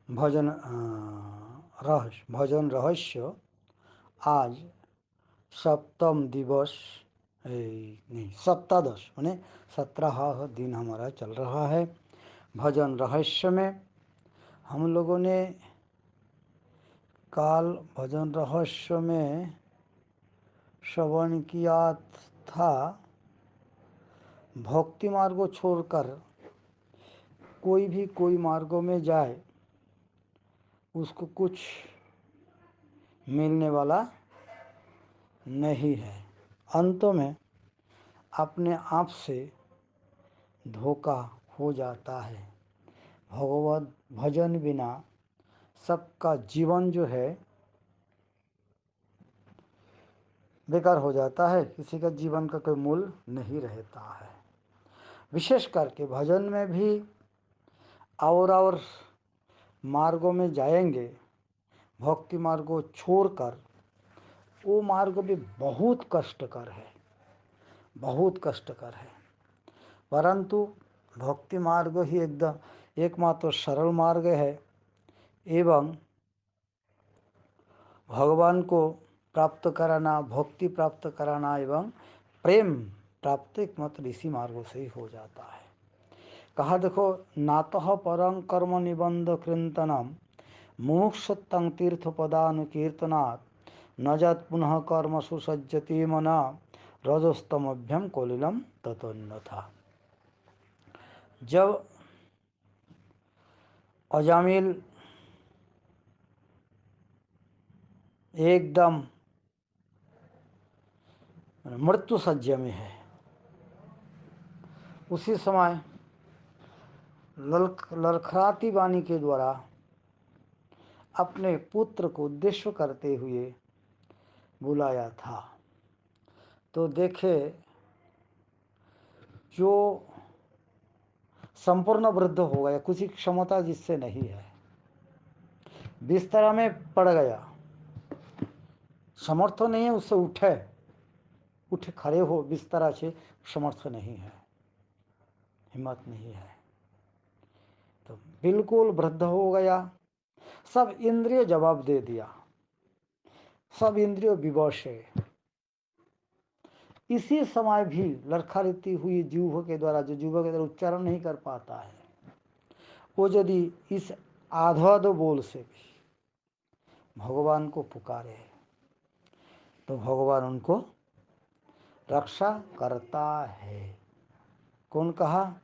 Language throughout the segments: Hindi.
भजन रहस्य आज सप्तम दिवस नहीं सप्तादश माने 17 दिन हमारा चल रहा है। भजन रहस्य में हम लोगों ने काल भजन रहस्य में श्रवण किया था, भक्ति मार्ग को छोड़कर कोई भी कोई मार्गों में जाए उसको कुछ मिलने वाला नहीं है। अंत में अपने आप से धोखा हो जाता है। भगवत भजन बिना सबका जीवन जो है बेकार हो जाता है, किसी का जीवन का कोई मूल्य नहीं रहता है। विशेष करके भजन में भी और मार्गों में जाएंगे, भक्ति मार्ग को छोड़कर वो मार्ग भी बहुत कष्टकर है, बहुत कष्टकर है। परंतु भक्ति मार्ग ही एकदम एकमात्र सरल मार्ग है एवं भगवान को प्राप्त कराना, भक्ति प्राप्त कराना एवं प्रेम प्राप्त एकमात्र इसी मार्ग से ही हो जाता है। कहा देखो, नातः परं कर्म निबंध कृंतनम मुमुक्षुत्तं तीर्थ पदानुकीर्तनात् न जत पुनः कर्म सुसज्जति मना रजस्तमभ्यम कोलिलम ततोन्यथा। जब अजामिल एकदम मृत्यु सज्जा में है, उसी समय ललखराती वाणी के द्वारा अपने पुत्र को उद्देश्य करते हुए बुलाया था। तो देखे, जो संपूर्ण वृद्ध हो गया, कुछ क्षमता जिससे नहीं है, बिस्तरा में पड़ गया, समर्थ नहीं है उससे उठे खड़े हो, बिस्तरा से समर्थ नहीं है, हिम्मत नहीं है, तो बिल्कुल वृद्ध हो गया। सब इंद्रिय जवाब दे दिया, सब इंद्रिय विवश है। इसी समय भी लड़खड़ाती हुई जीव के द्वारा, जो जीव के द्वारा उच्चारण नहीं कर पाता है, वो यदि इस आधो बोल से भी भगवान को पुकारे तो भगवान उनको रक्षा करता है। कौन कहा?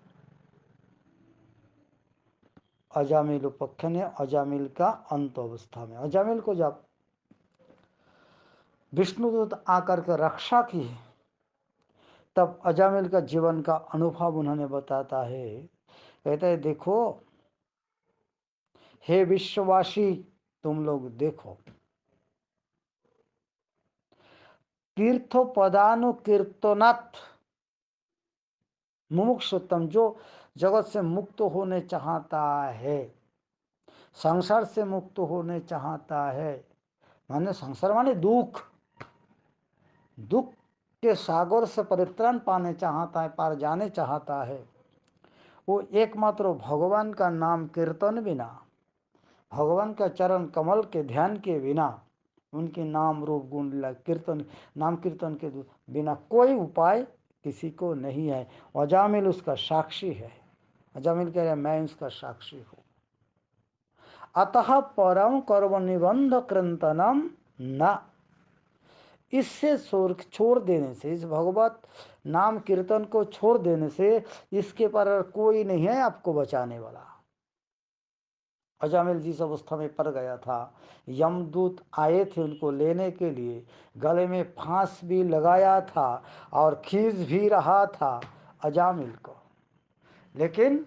अजामिल पक्ष ने अजामिल का अंत अवस्था में, अजामिल को जब विष्णुदूत आकर के रक्षा की तब अजामिल का जीवन का अनुभव उन्होंने बताता है। कहते हैं, देखो हे विश्ववासी, तुम लोग देखो, तीर्थ पदानुकीर्तनात् मुमुक्षुत्तम, जो जगत से मुक्त होने चाहता है, संसार से मुक्त होने चाहता है, माने संसार माने दुख, दुख के सागर से परित्राण पाने चाहता है, पार जाने चाहता है, वो एकमात्र भगवान का नाम कीर्तन बिना, भगवान का चरण कमल के ध्यान के बिना, उनके नाम रूप गुण लीला कीर्तन, नाम कीर्तन के बिना कोई उपाय किसी को नहीं है। अजामिल उसका साक्षी है। अजामिल कह रहे मैं उसका साक्षी हूँ। अतः परम कर्म निबंध कृंतनम न, इससे छोड़ देने से, इस भगवत नाम कीर्तन को छोड़ देने से इसके पर कोई नहीं है आपको बचाने वाला। अजामिल जिस अवस्था में पड़ गया था, यमदूत आए थे उनको लेने के लिए, गले में फांस भी लगाया था और खींच भी रहा था अजामिल को, लेकिन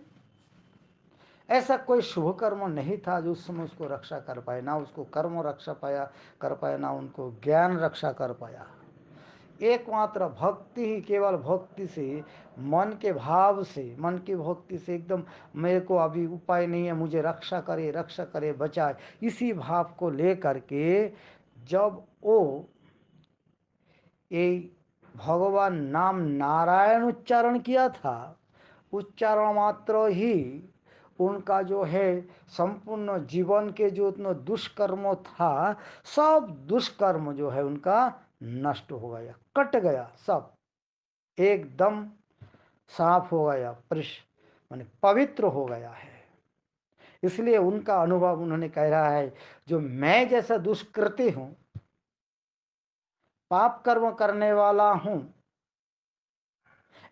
ऐसा कोई शुभ कर्म नहीं था जो उस समय उसको रक्षा कर पाए, ना उसको कर्म रक्षा कर पाया, ना उनको ज्ञान रक्षा कर पाया। एकमात्र भक्ति ही, केवल भक्ति से, मन के भाव से, मन की भक्ति से एकदम मेरे को अभी उपाय नहीं है, मुझे रक्षा करे बचाए, इसी भाव को लेकर के जब वो ये भगवान नाम नारायण उच्चारण किया था, उच्चारण मात्र ही उनका जो है संपूर्ण जीवन के जो इतना दुष्कर्म था, सब दुष्कर्म जो है उनका नष्ट हो गया, कट गया, सब एकदम साफ हो गया, माने पवित्र हो गया है। इसलिए उनका अनुभव उन्होंने कह रहा है, जो मैं जैसा दुष्कृति हूं, पाप कर्म करने वाला हूं,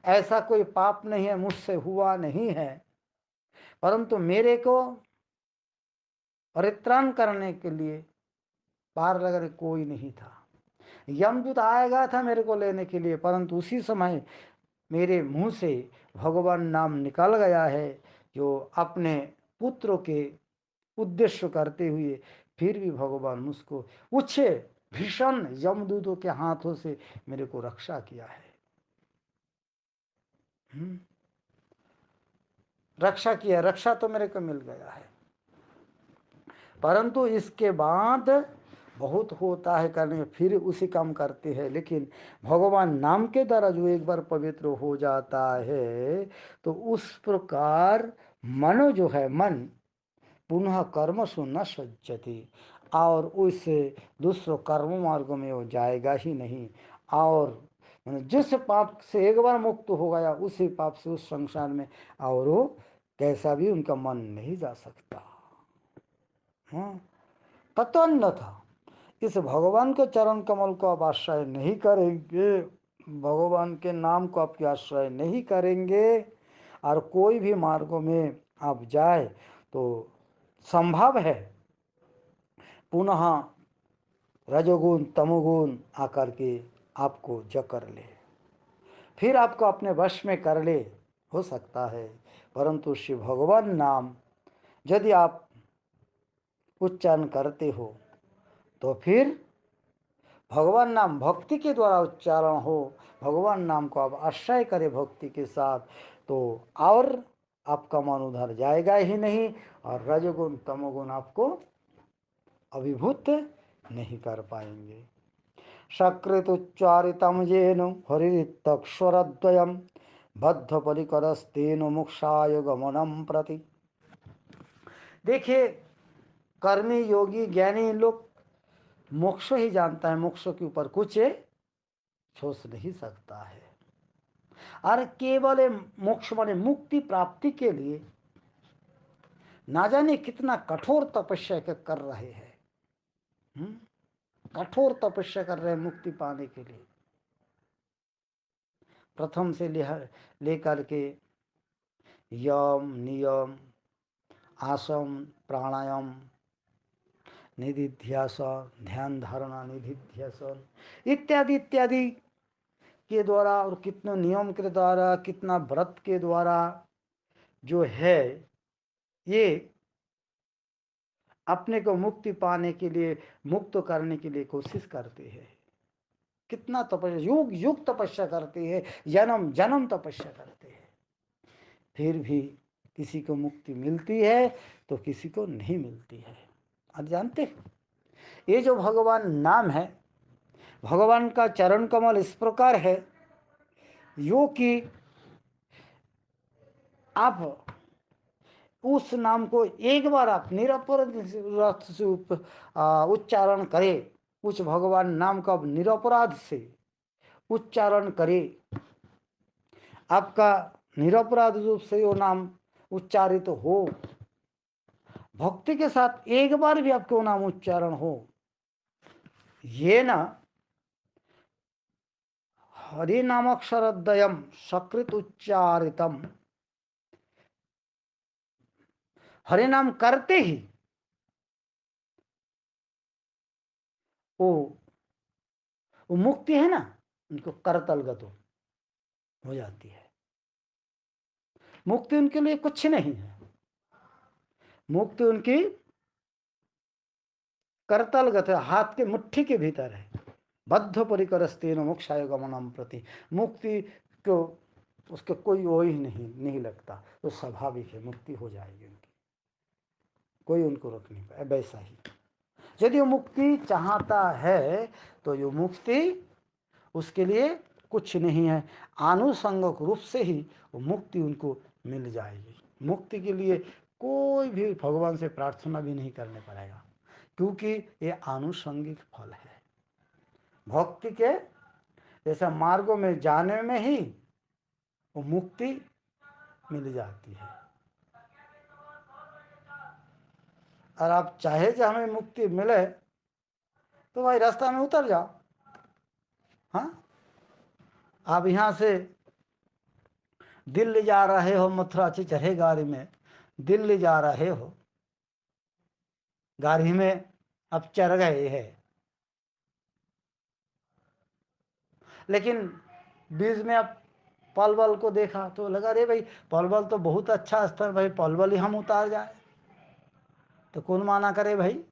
ऐसा कोई पाप नहीं है, मुझसे हुआ नहीं है, परंतु मेरे को परित्राण करने के लिए पार लगाने कोई नहीं था। यमदूत आएगा था मेरे को लेने के लिए, परंतु उसी समय मेरे मुंह से भगवान नाम निकल गया है, जो अपने पुत्र के उद्देश्य करते हुए फिर भी भगवान मुझको उच्च भीषण यमदूतों के हाथों से मेरे को रक्षा किया है। रक्षा किया, रक्षा तो मेरे को मिल गया है, परंतु इसके बाद बहुत होता है करने, फिर उसी काम करते हैं। लेकिन भगवान नाम के द्वारा जो एक बार पवित्र हो जाता है, तो उस प्रकार मन जो है, मन पुनः कर्मसु न सज्जति, और उस दूसरों कर्म मार्ग में वो जाएगा ही नहीं। और जिस पाप से एक बार मुक्त हो गया, उसी पाप से उस संसार में और वो कैसा भी उनका मन नहीं जा सकता। हाँ, तत्व था। इस भगवान के चरण कमल को आप आश्रय नहीं करेंगे, भगवान के नाम को आपके आश्रय नहीं करेंगे, और कोई भी मार्गों में आप जाए तो संभव है पुनः रजोगुण तमोगुण आकर के आपको जकड़ ले, फिर आपको अपने वश में कर ले, हो सकता है। परंतु श्री भगवान नाम यदि आप उच्चारण करते हो, तो फिर भगवान नाम भक्ति के द्वारा उच्चारण हो, भगवान नाम को आप आश्रय करें भक्ति के साथ, तो और आपका मन उधर जाएगा ही नहीं, और रजोगुण तमोगुण आपको अभिभूत नहीं कर पाएंगे। सकृत उच्चारितम येन हरितक्षरद्वयम बद्ध परिकरस्तेन मोक्षाय गमनम प्रति। देखिए, कर्मी योगी ज्ञानी लोग मोक्ष ही जानता है, मोक्ष के ऊपर कुछ सोच नहीं सकता है। और केवल मोक्ष माने मुक्ति प्राप्ति के लिए ना जाने कितना कठोर तपस्या कर रहे हैं। कठोर तपस्या कर रहे हैं मुक्ति पाने के लिए, प्रथम से लेकर के यम नियम आसम प्राणायाम निधिध्यासन, ध्यान धारणा निधिध्यासन इत्यादि इत्यादि के द्वारा, और कितने नियम के द्वारा, कितना व्रत के द्वारा जो है ये अपने को मुक्ति पाने के लिए, मुक्त करने के लिए कोशिश करते हैं। कितना तपस्या, युग युग तपस्या करते हैं, जन्म जन्म तपस्या करते हैं, फिर भी किसी को मुक्ति मिलती है तो किसी को नहीं मिलती है। आप जानते हैं, ये जो भगवान नाम है, भगवान का चरण कमल इस प्रकार है यो कि आप उस नाम को एक बार आप निरपराध से उच्चारण करें, उस भगवान नाम का निरपराध से उच्चारण करें, आपका निरपराध रूप से वो नाम उच्चारित हो, भक्ति के साथ एक बार भी आपके वो नाम उच्चारण हो, ये ना हरि नामक्षरद्वयम सकृत उच्चारितम, हरि नाम करते ही वो मुक्ति है ना, उनको करतलगत हो जाती है। मुक्ति उनके लिए कुछ नहीं है, मुक्ति उनकी करतलगत है, हाथ के मुट्ठी के भीतर है। बद्ध परिकरस्तेन मोक्षाय गमनम प्रति, मुक्ति को उसके कोई वो ही नहीं लगता, तो स्वाभाविक है मुक्ति हो जाएगी उनकी, कोई उनको रोक नहीं पाए। वैसा ही यदि वो मुक्ति चाहता है तो ये मुक्ति उसके लिए कुछ नहीं है, आनुषंगिक रूप से ही वो मुक्ति उनको मिल जाएगी। मुक्ति के लिए कोई भी भगवान से प्रार्थना भी नहीं करने पड़ेगा, क्योंकि ये आनुषंगिक फल है। भक्ति के ऐसा मार्गों में जाने में ही वो मुक्ति मिल जाती है। और आप चाहे जो हमें मुक्ति मिले तो भाई रास्ता में उतर जाओ। हाँ, आप यहाँ से दिल्ली जा रहे हो, मथुरा से चढ़े गाड़ी में, दिल्ली जा रहे हो, गाड़ी में अब चढ़ गए हैं, लेकिन बीच में अब पलवल को देखा तो लगा अरे भाई पलवल तो बहुत अच्छा स्थल, भाई पलवल ही हम उतार जाए। तो कौन माना करे भाई,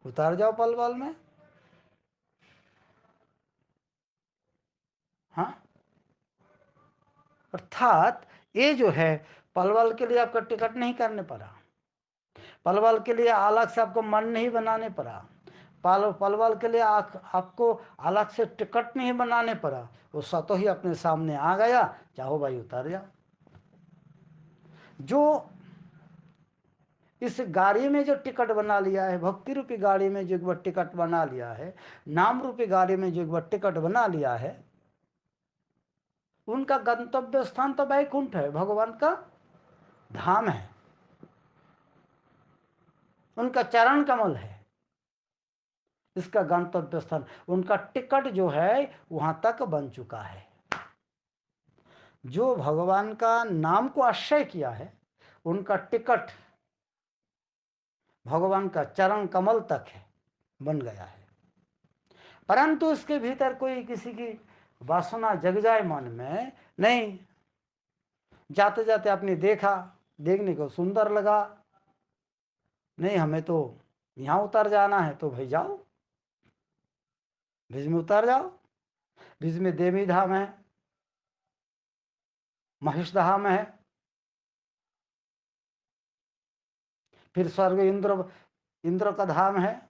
उतार जाओ पलवल में। हाँ, अर्थात ये जो है पलवल के लिए आपका टिकट नहीं करने पड़ा, पलवल के लिए अलग से आपको मन नहीं बनाने पड़ा, पलवल के लिए आपको अलग से टिकट नहीं बनाने पड़ा, वो स्वतः ही अपने सामने आ गया, चाहो भाई उतार जाओ। जो इस गाड़ी में जो टिकट बना लिया है, भक्ति रूपी गाड़ी में जो एक बार टिकट बना लिया है, नाम रूपी गाड़ी में जो एक बार टिकट बना लिया है, उनका गंतव्य स्थान तो वैकुंठ है, भगवान का धाम है, उनका चरण कमल है, इसका गंतव्य स्थान, उनका टिकट जो है वहां तक बन चुका है। जो भगवान का नाम को आश्रय किया है उनका टिकट भगवान का चरण कमल तक है, बन गया है। परंतु इसके भीतर कोई किसी की वासना जग जाए मन में, नहीं, जाते जाते आपने देखा, देखने को सुंदर लगा, नहीं हमें तो यहाँ उतर जाना है, तो भाई जाओ, बीच में उतर जाओ। बीच में देवी धाम है, महेश धाम है, फिर स्वर्ग इंद्र का धाम है,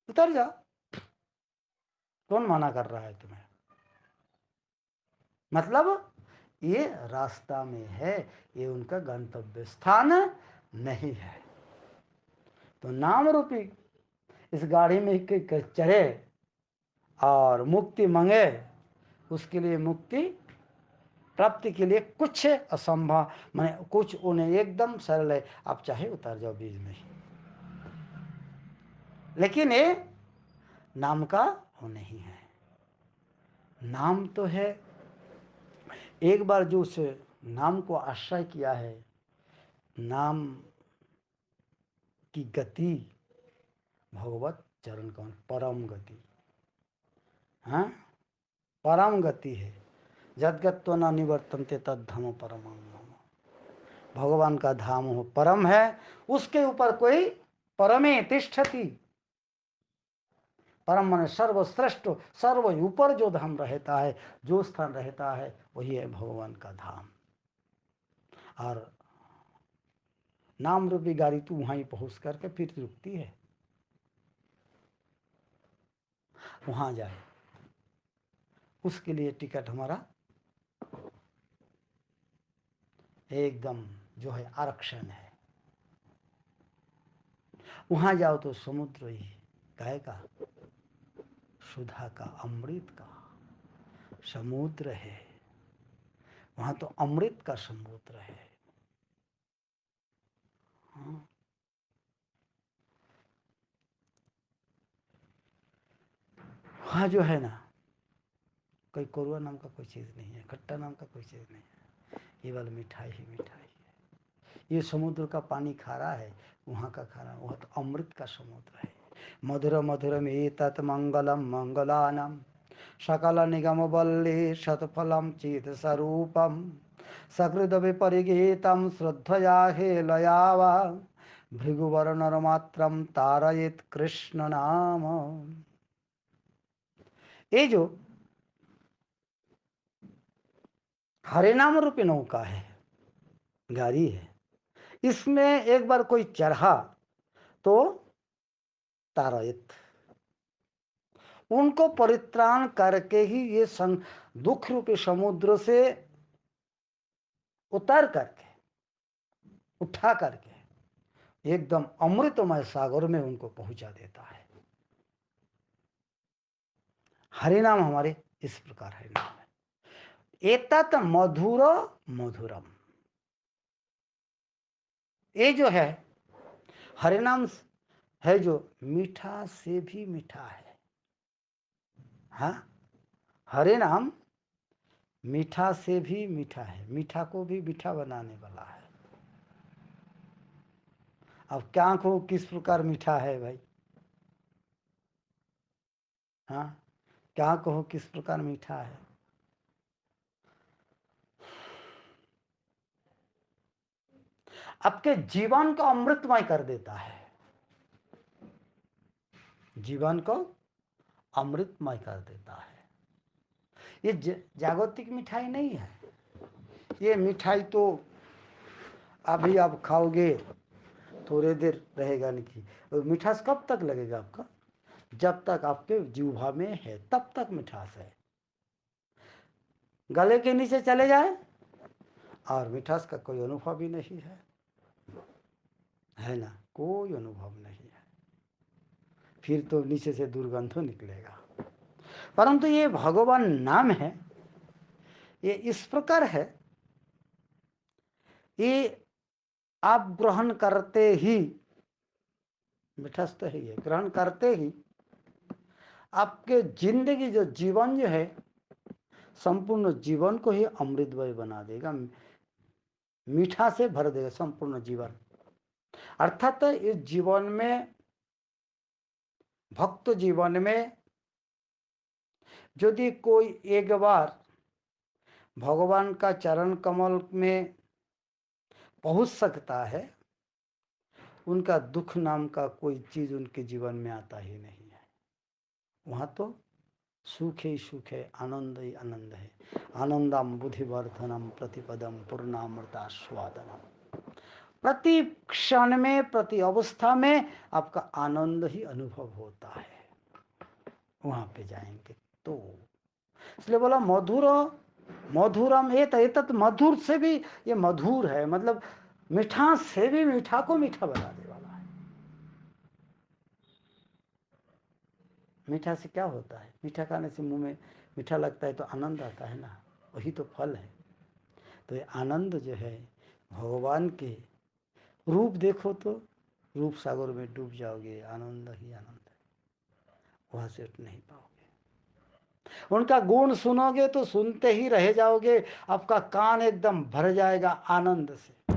उतर जाओ, कौन मना कर रहा है तुम्हें। मतलब ये रास्ता में है, ये उनका गंतव्य स्थान नहीं है। तो नाम रूपी इस गाड़ी में चढ़े और मुक्ति मांगे, उसके लिए मुक्ति प्राप्ति के लिए कुछ असंभव, माने कुछ उन्हें एकदम सरल है, आप चाहे उतर जाओ बीच में ही, लेकिन ये नाम का वो नहीं है। नाम तो है, एक बार जो उस नाम को आश्रय किया है, नाम की गति भगवत चरण कौन, परम गति, हाँ, परम गति है। जदगत्व न निवर्तन्ते तद धम परम, भगवान का धाम हो परम है, उसके ऊपर कोई परमे तिष्ठति, परम माने सर्वश्रेष्ठ, सर्व ऊपर जो धाम रहता है, जो स्थान रहता है, वही है भगवान का धाम। और नाम रूपी गाड़ी तू वहां पहुंच करके फिर रुकती है, वहां जाए, उसके लिए टिकट हमारा एकदम जो है आरक्षण है। वहां जाओ तो समुद्र ही गाय का, सुधा का, अमृत का समुद्र है, वहां तो अमृत का समुद्र है। हाँ? वहां जो है ना, कोई कौरवा नाम का कोई चीज नहीं है, खट्टा नाम का कोई चीज नहीं है, केवल मिठाई ही मिठाई है। ये समुद्र का पानी खारा है, वहां का खारा, वह तो अमृत का समुद्र है। मधुर मधुर में तत् मंगलम मंगलानम सकल निगम बल्ले शतफलम चित स्वरूपम सकृद विपरिगीतम श्रद्धया हेलयावा भृगुवर नरमात्रम तारयेत कृष्ण नाम। ये जो हरे नाम रूपी नौका है, गाड़ी है, इसमें एक बार कोई चढ़ा तो तारयित, उनको परित्राण करके ही ये दुख रूपी समुद्र से उतर करके उठा करके एकदम अमृतमय सागर में उनको पहुंचा देता है। हरिनाम हमारे इस प्रकार हरिनाम है। एतत् मधुर मधुरम, ये जो है हरिनाम है जो मीठा से भी मीठा है। हाँ, हरिनाम मीठा से भी मीठा है, मीठा को भी मीठा बनाने वाला है। अब क्या को किस प्रकार मीठा है भाई? हाँ, क्या कहो किस प्रकार मीठा है? आपके जीवन को अमृतमय कर देता है, जीवन को अमृतमय कर देता है। ये जागतिक मिठाई नहीं है। ये मिठाई तो अभी आप खाओगे थोड़ी देर रहेगा, नहीं और मिठास कब तक लगेगा आपका? जब तक आपके जीवा में है तब तक मिठास है। गले के नीचे चले जाए और मिठास का कोई अनुभव ही नहीं है ना, कोई अनुभव नहीं है। फिर तो नीचे से दुर्गंध निकलेगा। परंतु ये भगवान नाम है, ये इस प्रकार है, ये आप ग्रहण करते ही, मिठास तो है, ये ग्रहण करते ही आपके जिंदगी जो जीवन जो है, संपूर्ण जीवन को ही अमृतमय बना देगा, मीठा से भर देगा संपूर्ण जीवन। अर्थात इस जीवन में, भक्त जीवन में यदि कोई एक बार भगवान का चरण कमल में पहुंच सकता है, उनका दुख नाम का कोई चीज उनके जीवन में आता ही नहीं है। वहां तो सुख ही सुख है, आनंद ही आनंद है। आनंदम बुद्धिवर्धनम प्रतिपदम पूर्णामृता स्वादनम। प्रति क्षण में, प्रति अवस्था में आपका आनंद ही अनुभव होता है वहां पे जाएंगे तो। इसलिए बोला मधुर मधुरम, एतत् मधुर से भी ये मधुर है, मतलब मीठा से भी मीठा को मीठा बनाने वाला है। मीठा से क्या होता है? मीठा खाने से मुंह में मीठा लगता है तो आनंद आता है ना, वही तो फल है। तो ये आनंद जो है भगवान के रूप देखो तो रूप सागर में डूब जाओगे, आनंद ही आनंद है, वहां से उठ नहीं पाओगे। उनका गुण सुनोगे तो सुनते ही रह जाओगे, आपका कान एकदम भर जाएगा आनंद से,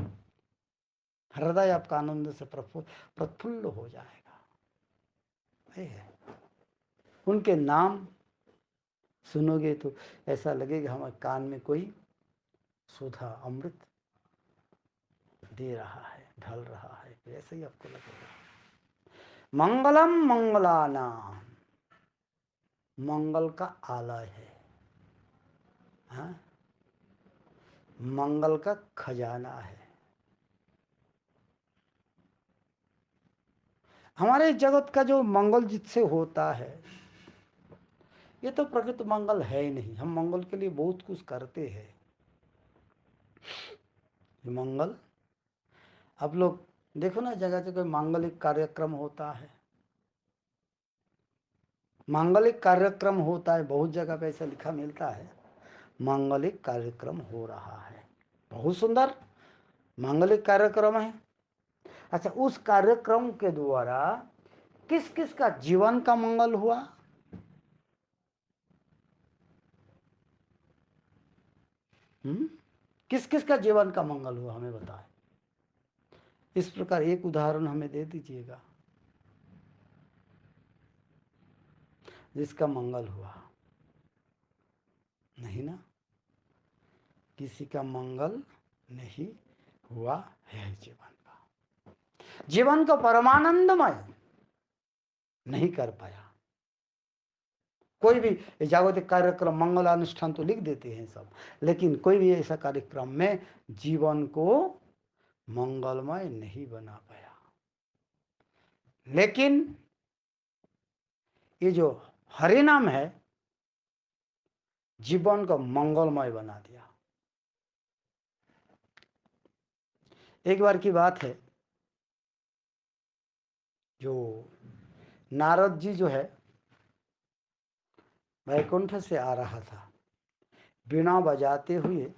हृदय आपका आनंद से प्रफुल्ल हो जाएगा। है उनके नाम सुनोगे तो ऐसा लगेगा हमारे कान में कोई सुधा अमृत दे रहा है, ढल रहा है, ऐसे ही आपको लगेगा। मंगलम मंगलानाम, मंगल का आलय है, हाँ? मंगल का खजाना है। हमारे जगत का जो मंगल जिससे होता है, ये तो प्रकृत मंगल है ही नहीं। हम मंगल के लिए बहुत कुछ करते हैं। मंगल, आप लोग देखो ना, जगह जगह मांगलिक कार्यक्रम होता है, मांगलिक कार्यक्रम होता है, बहुत जगह पे ऐसा लिखा मिलता है मांगलिक कार्यक्रम हो रहा है, बहुत सुंदर मांगलिक कार्यक्रम है। अच्छा, उस कार्यक्रम के द्वारा किस किस का जीवन का मंगल हुआ? किस किस का जीवन का मंगल हुआ, हमें बताएं। इस प्रकार एक उदाहरण हमें दे दीजिएगा जिसका मंगल हुआ। नहीं ना, किसी का मंगल नहीं हुआ है जीवन का, जीवन को परमानंदमय नहीं कर पाया कोई भी। जागतिक कार्यक्रम मंगल अनुष्ठान तो लिख देते हैं सब, लेकिन कोई भी ऐसा कार्यक्रम में जीवन को मंगलमय नहीं बना पाया। लेकिन ये जो हरि नाम है, जीवन को मंगलमय बना दिया। एक बार की बात है, जो नारद जी जो है वैकुंठ से आ रहा था वीणा बजाते हुए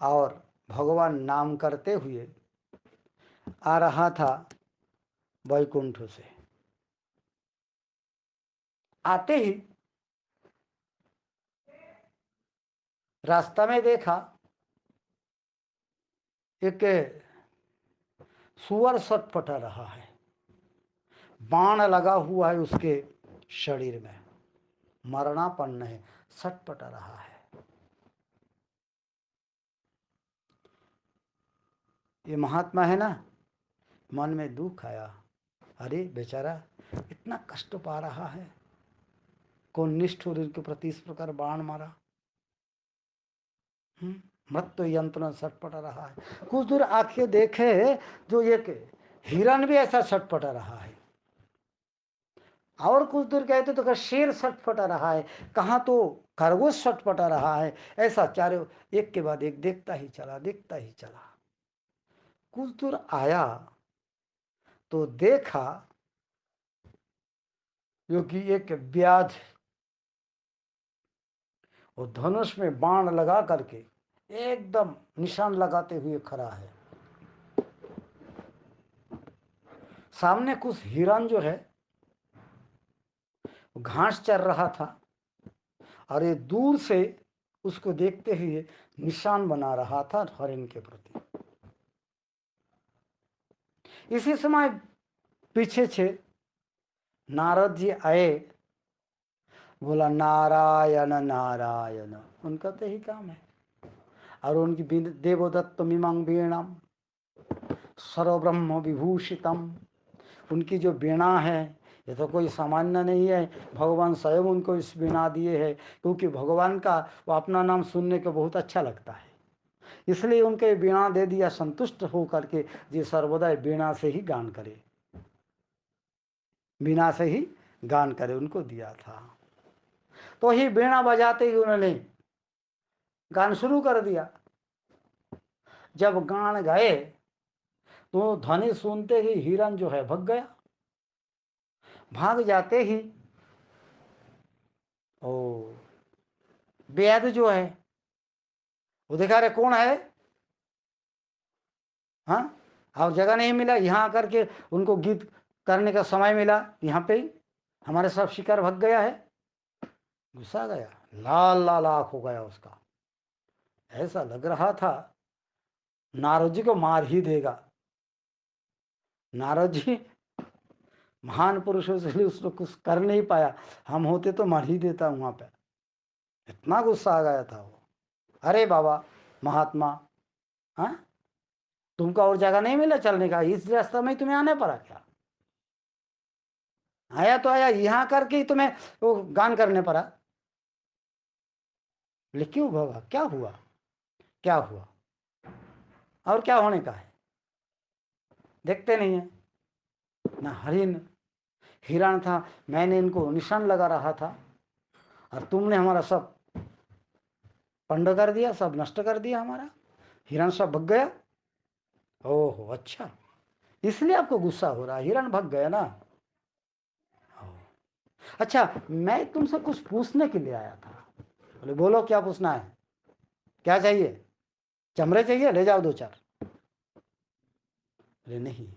और भगवान नाम करते हुए आ रहा था वैकुंठ से। आते ही रास्ता में देखा एक सुअर सटपटा रहा है, बाण लगा हुआ है उसके शरीर में, मरणापन्न है, सटपटा रहा है। ये महात्मा है ना, मन में दुख आया, अरे बेचारा इतना कष्ट पा रहा है, कौन निष्ठुर इनके प्रति इस प्रकार बाण मारा। मृत्यु यंत्र सटपटा रहा है। कुछ दूर आंखें देखे जो एक हिरण भी ऐसा सटपटा रहा है, और कुछ दूर गए तो शेर सटपटा रहा है, कहाँ तो खरगोश सटपटा रहा है। ऐसा चारों एक के बाद एक देखता ही चला, देखता ही चला। कुछ दूर आया तो देखा जो कि एक व्याध वो धनुष में बाण लगा करके एकदम निशान लगाते हुए खड़ा है। सामने कुछ हिरण जो है घास चर रहा था, और ये दूर से उसको देखते हुए निशान बना रहा था हरिण के प्रति। इसी समय पीछे से नारद जी आए, बोला नारायण नारायण, उनका तो यही काम है। और उनकी देवदत्त मीमांग वीणाम सर्वब्रह्म विभूषितम, उनकी जो वीणा है ये तो कोई सामान्य नहीं है, भगवान स्वयं उनको इस वीणा दिए है, क्योंकि भगवान का वो अपना नाम सुनने को बहुत अच्छा लगता है, इसलिए उनके वीणा दे दिया, संतुष्ट हो करके जी सर्वदा वीणा से ही गान करे, वीणा से ही गान करे, उनको दिया था। तो ही वीणा बजाते ही उन्होंने गान शुरू कर दिया। जब गान गए तो ध्वनि सुनते ही हिरण जो है भग गया। भाग जाते ही ओ वेद जो है वो देखा, रहे कौन है, हाँ, और जगह नहीं मिला, यहाँ आकर के उनको गीत करने का समय मिला, यहाँ पे ही हमारे सब शिकार भग गया है। गुस्सा गया, लाल लाल आंख हो गया उसका, ऐसा लग रहा था नारद जी को मार ही देगा। नारद जी महान पुरुषों से लिए उसको कुछ कर नहीं पाया, हम होते तो मार ही देता वहां पे, इतना गुस्सा आ गया था वो। अरे बाबा महात्मा, हाँ, तुमको और जगह नहीं मिला चलने का, इस रास्ते में तुम्हें आने पड़ा क्या? आया तो आया, यहाँ करके ही तुम्हें वो गान करने पड़ा। लेकिन क्यों बाबा, क्या हुआ, क्या हुआ, और क्या होने का है? देखते नहीं है ना, हरिण हिरण था, मैंने इनको निशान लगा रहा था और तुमने हमारा सब पंड कर दिया, सब नष्ट कर दिया हमारा, हिरण सब भग गया। ओहो अच्छा, इसलिए आपको गुस्सा हो रहा है, हिरण भग गया ना। अच्छा, मैं तुमसे कुछ पूछने के लिए आया था। बोले बोलो क्या पूछना है, क्या चाहिए? चमड़े चाहिए, ले जाओ दो चार। बोले नहीं,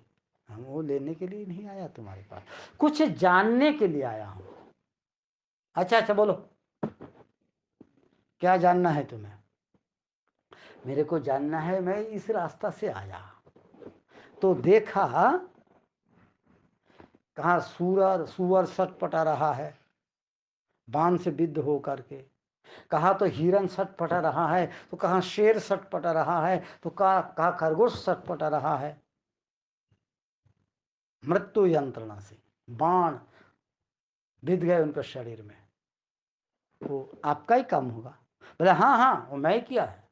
हम वो लेने के लिए नहीं आया तुम्हारे पास, कुछ जानने के लिए आया हूं। अच्छा अच्छा बोलो, क्या जानना है तुम्हें? मेरे को जानना है, मैं इस रास्ता से आया तो देखा कहाँ सूर सुअर सटपटा रहा है बाण से विद्ध हो करके, कहा तो हिरण सटपटा रहा है, तो कहाँ शेर सटपटा रहा है, तो कहा खरगोश सटपटा रहा है। मृत्यु यंत्रणा से बाण विध गए उनके शरीर में, वो आपका ही काम होगा। बोले हाँ हाँ वो मैं ही किया है।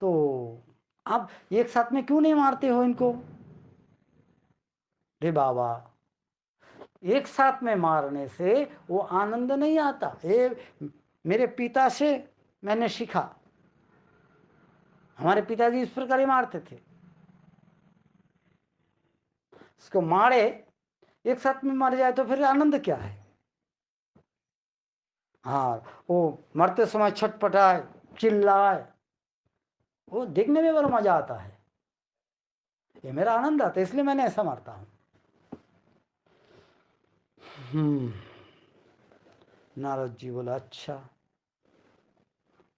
तो आप एक साथ में क्यों नहीं मारते हो इनको? रे बाबा, एक साथ में मारने से वो आनंद नहीं आता, ये मेरे पिता से मैंने सीखा। हमारे पिताजी इस प्रकार ही मारते थे, इसको मारे एक साथ में मर जाए तो फिर आनंद क्या है। हाँ, वो मरते समय छटपटाए, चिल्लाए, वो देखने में बड़ा मजा आता है, ये मेरा आनंद आता है, इसलिए मैंने ऐसा मारता हूं। नारद जी बोला अच्छा,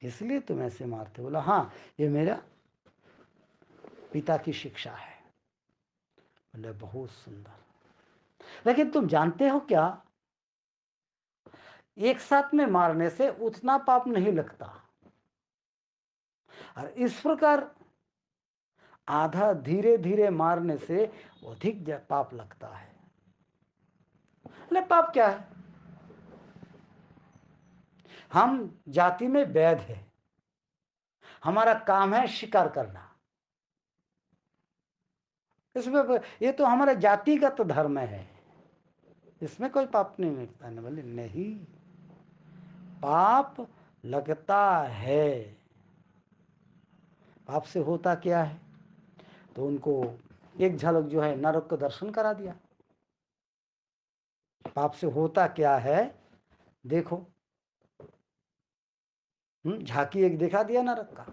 इसलिए तुम ऐसे मारते। बोला हाँ, ये मेरा पिता की शिक्षा है। बोले बहुत सुंदर, लेकिन तुम जानते हो क्या, एक साथ में मारने से उतना पाप नहीं लगता, और इस प्रकार आधा धीरे धीरे मारने से अधिक पाप लगता है। बोले पाप क्या है, हम जाति में वैध है, हमारा काम है शिकार करना, इसमें ये तो हमारा जातिगत धर्म है, इसमें कोई पाप नहीं लगता। ना बोले नहीं, पाप लगता है। पाप से होता क्या है, तो उनको एक झलक जो है नरक का दर्शन करा दिया। पाप से होता क्या है देखो, झांकी एक दिखा दिया नरक का,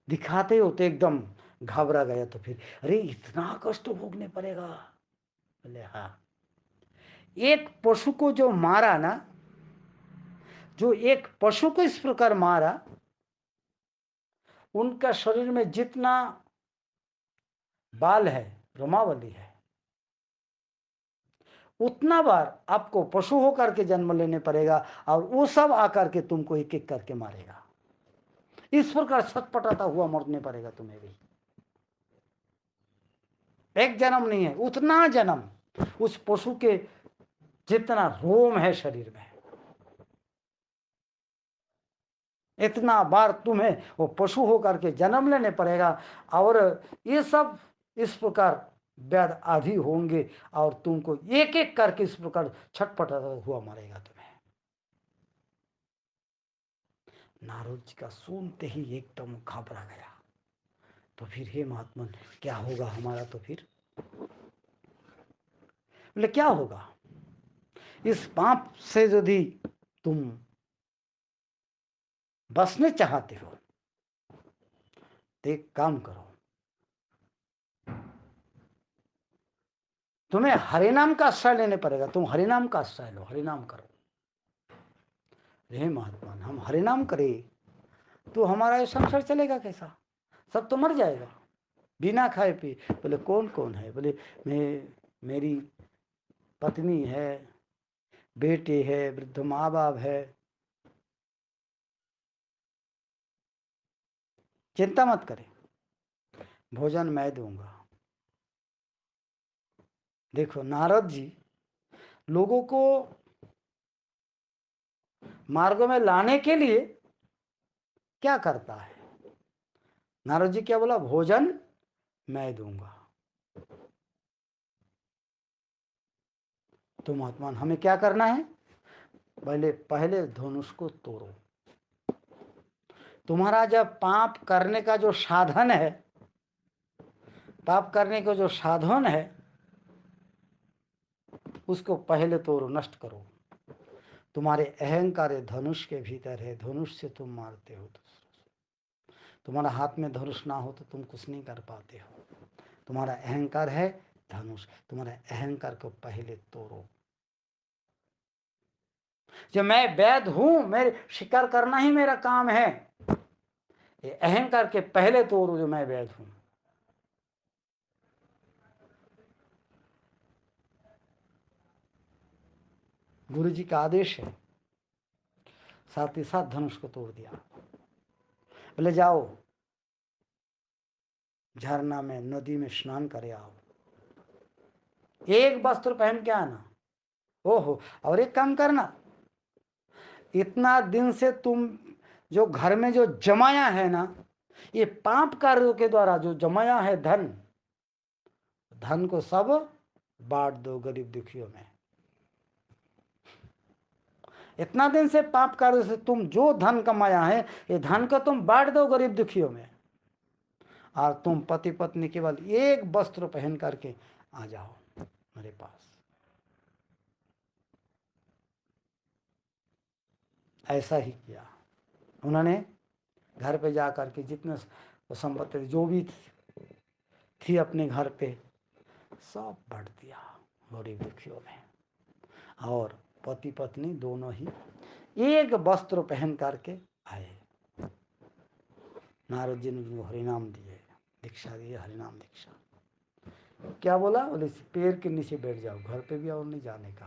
दिखाते हो तो एकदम घबरा गया। तो फिर अरे इतना कष्ट भोगने पड़ेगा। बोले हाँ, एक पशु को जो मारा ना, जो एक पशु को इस प्रकार मारा, उनका शरीर में जितना बाल है, रोमावली है, उतना बार आपको पशु होकर के जन्म लेने पड़ेगा, और वो सब आकर के तुमको एक एक करके मारेगा। इस प्रकार छटपटाता हुआ मरने पड़ेगा तुम्हें भी। एक जन्म नहीं है, उतना जन्म, उस पशु के जितना रोम है शरीर में, इतना बार तुम्हें वो पशु होकर के जन्म लेने पड़ेगा। और ये सब इस प्रकार व्याध आदि होंगे, और तुमको एक एक करके इस प्रकार छटपटाता हुआ मारेगा तुम्हें। नारद जी का सुनते ही एकदम घबरा गया। तो फिर हे महात्मन, क्या होगा हमारा? तो फिर बोले क्या होगा, इस पाप से यदि तुम बचने चाहते हो तो एक काम करो, तुम्हें हरिनाम का आश्रय लेने पड़ेगा। तुम हरिनाम का आश्रय लो, हरिनाम करो। हे महात्मा, हम हरिनाम करें तो हमारा ये संसार चलेगा कैसा? सब तो मर जाएगा बिना खाए पिए। बोले कौन कौन है? बोले मेरी पत्नी है, बेटे है, वृद्ध माँ बाप है। चिंता मत करें, भोजन मैं दूंगा। देखो नारद जी लोगों को मार्ग में लाने के लिए क्या करता है? नारद जी क्या बोला? भोजन मैं दूंगा। तो महात्मा हमें क्या करना है? पहले धनुष को तोड़ो। तुम्हारा जब पाप करने का जो साधन है, पाप करने का जो साधन है, उसको पहले तोड़ो, नष्ट करो। तुम्हारे अहंकार धनुष के भीतर है, धनुष से तुम मारते हो। तुम्हारा हाथ में धनुष ना हो तो तुम कुछ नहीं कर पाते हो। तुम्हारा अहंकार है धनुष, तुम्हारे अहंकार को पहले तोड़ो। जो मैं वैद हूं, मेरे शिकार करना ही मेरा काम है, ये अहंकार के पहले तोड़ो जो मैं वैद हूं। गुरु जी का आदेश है, साथ ही साथ धनुष को तोड़ दिया। बोले जाओ झरना में, नदी में स्नान करे आओ, एक वस्त्र पहन के आना। ओहो, और एक काम करना, इतना दिन से तुम जो घर में जो जमाया है ना, ये पाप कार्यों के द्वारा जो जमाया है धन, धन को सब बांट दो गरीब दुखियों में। इतना दिन से पाप कार्य से तुम जो धन कमाया है, ये धन का तुम बांट दो गरीब दुखियों में, और तुम पति पत्नी केवल एक वस्त्र पहन करके आ जाओ मेरे पास। ऐसा ही किया उन्होंने। घर पे जा करके जितने संपत्ति जो भी थी अपने घर पे सब बांट दिया गरीब दुखियों में, और पति पत्नी दोनों ही एक वस्त्र पहन करके आए। नारद जी ने उनको हरिनाम दिए, दीक्षा दी, हरिनाम दीक्षा। क्या बोला? बोले पेड़ के नीचे बैठ जाओ, घर पे भी और नहीं जाने का,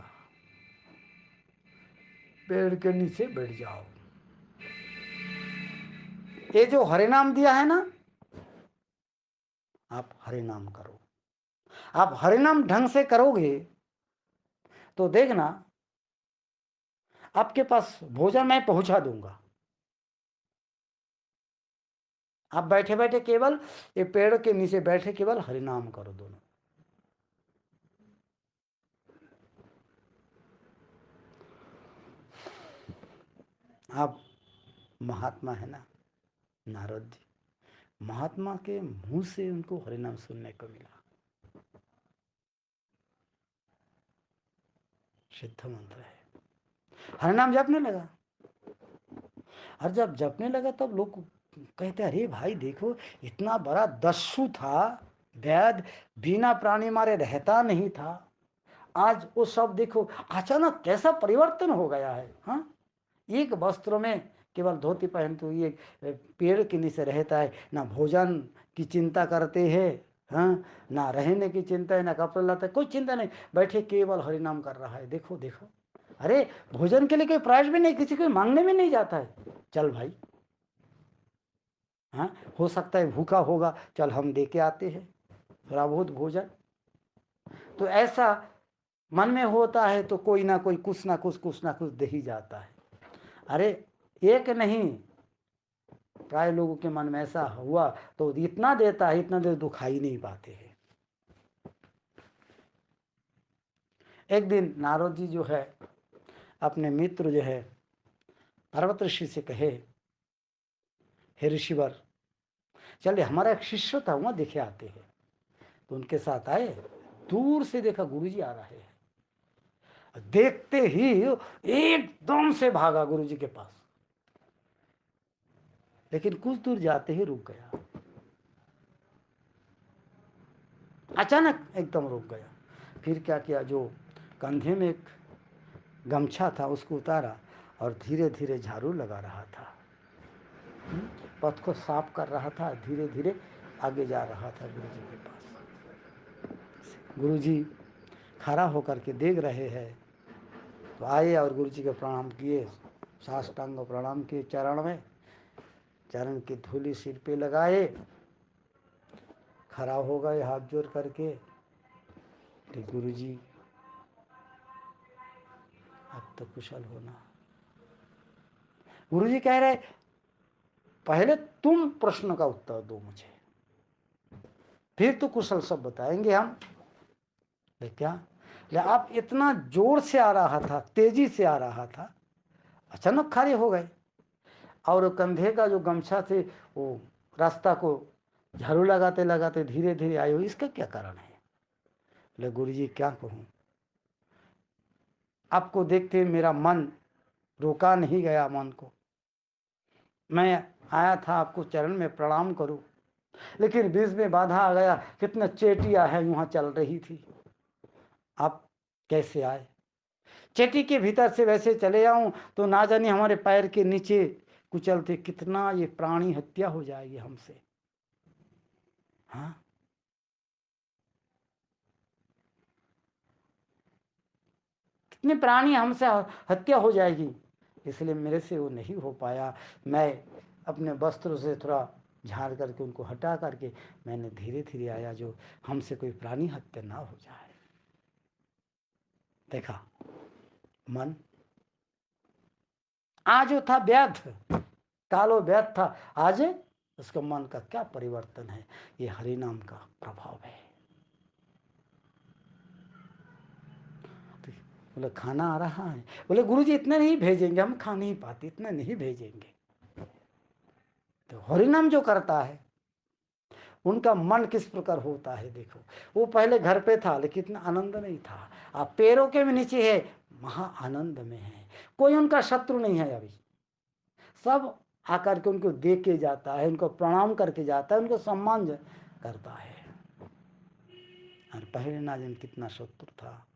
पेड़ के नीचे बैठ जाओ। ये जो हरिनाम दिया है ना, आप हरिनाम करो। आप हरिनाम ढंग से करोगे तो देखना आपके पास भोजन मैं पहुंचा दूंगा। आप बैठे बैठे केवल ये पेड़ के नीचे बैठे केवल हरिनाम करो दोनों। आप महात्मा है ना नारद जी, महात्मा के मुंह से उनको हरिनाम सुनने को मिला। सिद्ध मंत्र है। हरिनाम जपने लगा, और जब जपने लगा तब लोग कहते अरे भाई देखो, इतना बड़ा दस्यु था, वैद, बिना प्राणी मारे रहता नहीं था, आज वो सब देखो अचानक कैसा परिवर्तन हो गया है। हाँ, एक वस्त्र में केवल धोती पहनते हुए पेड़ के नीचे रहता है, ना भोजन की चिंता करते हैं, हाँ, ना रहने की चिंता है, ना कपड़ा लाता है, कोई चिंता नहीं, बैठे केवल हरिनाम कर रहा है। देखो देखो, अरे भोजन के लिए कोई प्राइस भी नहीं, किसी को मांगने में नहीं जाता है, चल भाई, हाँ, हो सकता है भूखा होगा, चल हम दे के आते हैं थोड़ा बहुत भोजन। तो ऐसा मन में होता है तो कोई ना कोई कुछ ना कुछ दे ही जाता है। अरे एक नहीं, प्राय लोगों के मन में ऐसा हुआ तो इतना देता है, इतना देर दुखा ही नहीं पाते हैं। एक दिन नारद जी जो है अपने मित्र जो है पर्वत ऋषि से कहे, हे ऋषिवर, चलिए हमारा एक शिष्य था वहां देखे आते हैं। तो उनके साथ आए, दूर से देखा गुरुजी आ रहे हैं, देखते ही एकदम से भागा गुरुजी के पास, लेकिन कुछ दूर जाते ही रुक गया, अचानक एकदम रुक गया। फिर क्या किया, जो कंधे में एक गमछा था उसको उतारा और धीरे धीरे झाड़ू लगा रहा था, पथ को साफ कर रहा था, धीरे धीरे आगे जा रहा था गुरुजी के पास। गुरुजी खड़ा होकर के देख रहे हैं, तो आए और गुरुजी के प्रणाम किए, साष्टांग प्रणाम किए चरण में, चरण की धूली सिर पे लगाए, खड़ा हो गए हाथ जोड़ करके कि गुरुजी अब तो कुशल होना। गुरुजी कह रहे पहले तुम प्रश्न का उत्तर दो मुझे, फिर तो कुशल सब बताएंगे हम। क्या ले, आप इतना जोर से आ रहा था, तेजी से आ रहा था, अचानक खड़े हो गए, और कंधे का जो गमछा से वो रास्ता को झाड़ू लगाते लगाते धीरे धीरे आए हो, इसका क्या कारण है? ले गुरुजी क्या कहूं, आपको देखते मेरा मन रोका नहीं गया, मन को मैं आया था आपको चरण में प्रणाम करूं, लेकिन बीच में बाधा आ गया, कितना चेटिया है वहां चल रही थी, आप कैसे आए? चेटी के भीतर से वैसे चले आऊं तो ना जाने हमारे पैर के नीचे कुचलते, कितना ये प्राणी हत्या हो जाएगी हमसे। हाँ, कितने प्राणी हमसे हत्या हो जाएगी, इसलिए मेरे से वो नहीं हो पाया। मैं अपने वस्त्रों से थोड़ा झाड़ करके उनको हटा करके मैंने धीरे धीरे आया, जो हमसे कोई प्राणी हत्या ना हो जाए। देखा, मन आज जो था व्यर्थ, कालो व्यर्थ था, आज उसका मन का क्या परिवर्तन है, ये हरिनाम का प्रभाव है। बोले खाना आ रहा है। बोले गुरुजी इतना नहीं भेजेंगे, हम खा नहीं पाते, इतना नहीं भेजेंगे। तो हरिनाम जो करता है उनका मन किस प्रकार होता है देखो। वो पहले घर पे था लेकिन इतना आनंद नहीं था, अब पैरों के भी नीचे है, महा आनंद में है। कोई उनका शत्रु नहीं है अभी, सब आकर के उनको देख के जाता है, उनको प्रणाम करके जाता है, उनको सम्मान करता है। और पहले ना जाने कितना शत्रु था,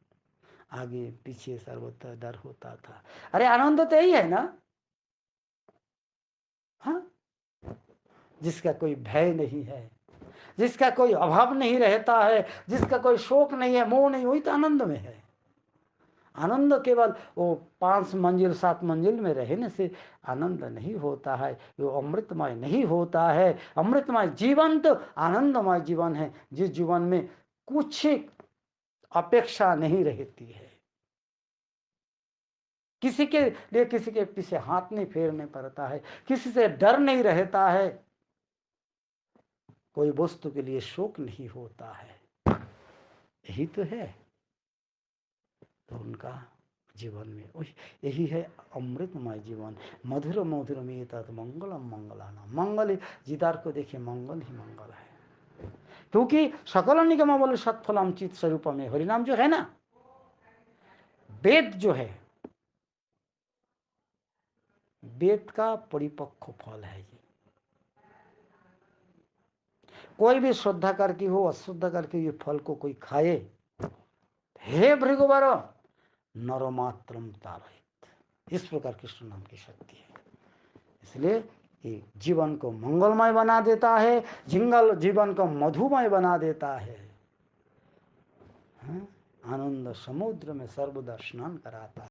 आगे पीछे सर्वत्र डर होता था। अरे आनंद तो यही है ना, हाँ, जिसका कोई भय नहीं है, जिसका कोई अभाव नहीं रहता है, जिसका कोई शोक नहीं है, मोह नहीं, वही तो आनंद में है। आनंद केवल वो 5 मंजिल 7 मंजिल में रहने से आनंद नहीं होता है, वो अमृतमय नहीं होता है। अमृतमय जीवन तो आनंदमय जीवन है, जिस जीवन में कुछ अपेक्षा नहीं रहती है, किसी के लिए किसी के पीछे हाथ नहीं फेरने पड़ता है, किसी से डर नहीं रहता है, कोई वस्तु के लिए शोक नहीं होता है। यही तो है तो उनका जीवन में यही है अमृतमय जीवन। मधुर मधुर में तत् मंगलम मंगलाना, मंगल जिदार को देखिए, मंगल ही मंगल है। क्योंकि सकल निगम बोले सत्फलम चित स्वरूप में हरिनाम जो है ना, वेद जो है, वेद का परिपक्व फल है ये। कोई भी श्रद्धा करके हो, अश्रद्धा करके ये फल को कोई खाए, हे भृगुवर नरोमात्रम तारयित, इस प्रकार कृष्ण नाम की शक्ति है। इसलिए ये जीवन को मंगलमय बना देता है, जीवन को मधुमय बना देता है, आनंद समुद्र में सर्वदा स्नान कराता है।